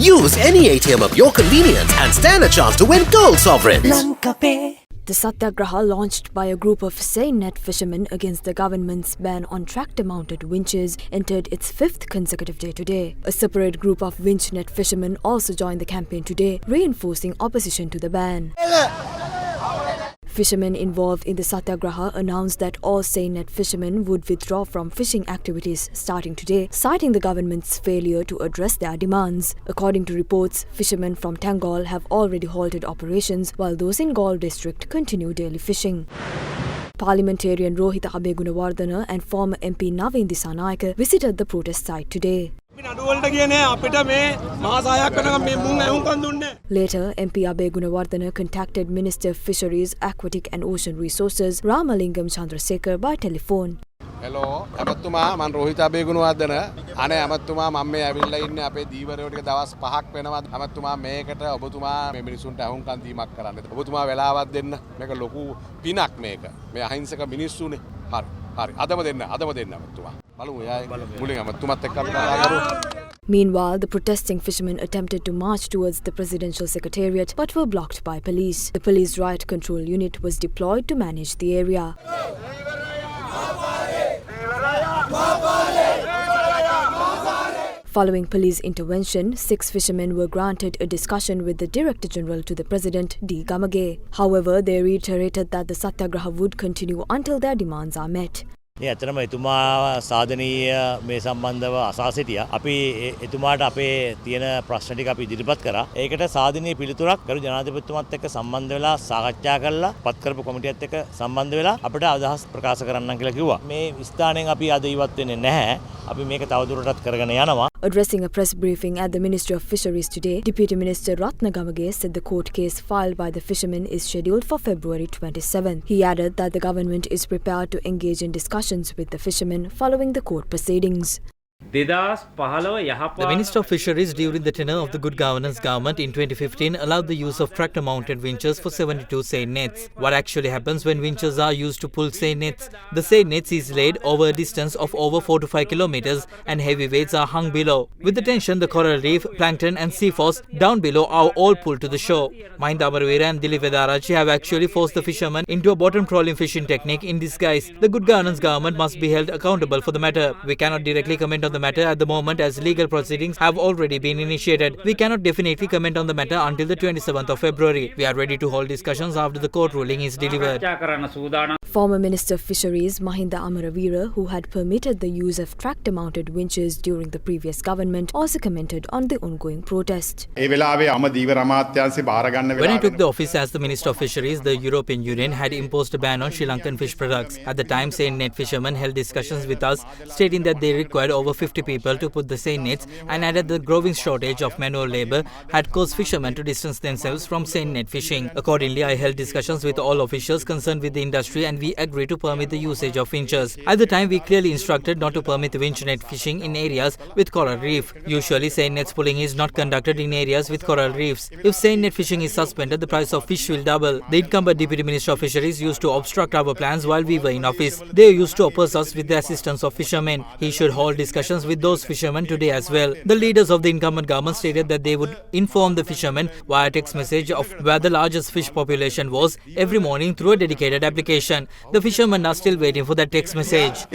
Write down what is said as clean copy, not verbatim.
Use any ATM of your convenience and stand a chance to win gold sovereigns. Lanka. The Satyagraha, launched by a group of Seine-net fishermen against the government's ban on tractor-mounted winches, entered its 5th consecutive day today. A separate group of winch-net fishermen also joined the campaign today, reinforcing opposition to the ban. Fishermen involved in the Satyagraha announced that all Seine-net fishermen would withdraw from fishing activities starting today, citing the government's failure to address their demands. According to reports, fishermen from Tangol have already halted operations, while those in Galle district continue daily fishing. Parliamentarian Rohitha Abegunawardena and former MP Naveen Disanayake visited the protest site today. Later, MP Abegunawardena contacted Minister of Fisheries, Aquatic and Ocean Resources Ramalingam Chandrasekhar by telephone. Hello, අමතුමා මම රෝහිත අබේගුණවර්ධන. අනේ අමතුමා මම මේ ඇවිල්ලා ඉන්නේ අපේ දීවරයෝ ටික දවස් 5ක් වෙනවා. අමතුමා මේකට ඔබතුමා මේ මිනිසුන්ට අහුම්කම් දීමක් කරන්න. ඔබතුමා වෙලාවක් දෙන්න. මේක ලොකු පිනක් මේක. මේ අහිංසක මිනිස්සුනේ. හරි. හරි. අදම දෙන්න අමතුමා. බලමු එයා මුලින් අමතුමාත් එක්ක කතා කරමු. Meanwhile, the protesting fishermen attempted to march towards the presidential secretariat but were blocked by police. The police riot control unit was deployed to manage the area. Following police intervention, 6 fishermen were granted a discussion with the Director General to the President, D. Gamage. However, they reiterated that the Satyagraha would continue until their demands are met. ඇතරම එතුමා සාධනීය මේ සම්බන්ධව අසා සිටියා. අපි එතුමාට අපේ තියෙන ප්‍රශ්න ටික අපි ඉදිරිපත් කරා. ඒකට සාධනීය පිළිතුරක් ගරු ජනාධිපතිතුමාත් එක්ක සම්බන්ධ වෙලා සාකච්ඡා කරලා පත් කරපු කොමිටියත් එක්ක සම්බන්ධ වෙලා අපිට අදහස් ප්‍රකාශ කරන්නම් කියලා කිව්වා. මේ ස්ථානයෙන් අපි අද ඉවත් වෙන්නේ නැහැ. අපි මේක තවදුරටත් කරගෙන යනවා. Addressing a press briefing at the Ministry of Fisheries today, Deputy Minister Ratna Gamage said the court case filed by the fishermen is scheduled for February 27. He added that the government is prepared to engage in discussions with the fishermen following the court proceedings. The Minister of Fisheries during the tenure of the Good Governance government in 2015 allowed the use of tractor-mounted winches for 72 seine-nets. What actually happens when winches are used to pull seine-nets? The seine-nets is laid over a distance of over 4 to 5 kilometers and heavy weights are hung below. With the tension, the coral reef, plankton and sea force down below are all pulled to the shore. Mahinda Amarveera and Dilip Vedarachi have actually forced the fishermen into a bottom trawling fishing technique in disguise. The Good Governance government must be held accountable for the matter. We cannot directly comment on the matter at the moment as legal proceedings have already been initiated. We cannot definitely comment on the matter until the 27th of February. We are ready to hold discussions after the court ruling is delivered. Former Minister of Fisheries Mahinda Amarveera, who had permitted the use of tractor-mounted winches during the previous government, also commented on the ongoing protest. When I took the office as the Minister of Fisheries, the European Union had imposed a ban on Sri Lankan fish products. At the time, Seine-net fishermen held discussions with us, stating that they required over 50 people to put the seine-nets and added the growing shortage of manual labour had caused fishermen to distance themselves from seine-net fishing. Accordingly, I held discussions with all officials concerned with the industry and we agreed to permit the usage of winches. At the time, we clearly instructed not to permit winch net fishing in areas with coral reef. Usually, seine-nets pulling is not conducted in areas with coral reefs. If seine-net fishing is suspended, the price of fish will double. The incumbent Deputy Minister of Fisheries used to obstruct our plans while we were in office. They used to oppose us with the assistance of fishermen. He should hold discussions with those fishermen today as well. The leaders of the incumbent government stated that they would inform the fishermen via text message of where the largest fish population was every morning through a dedicated application. The fishermen are still waiting for that text message.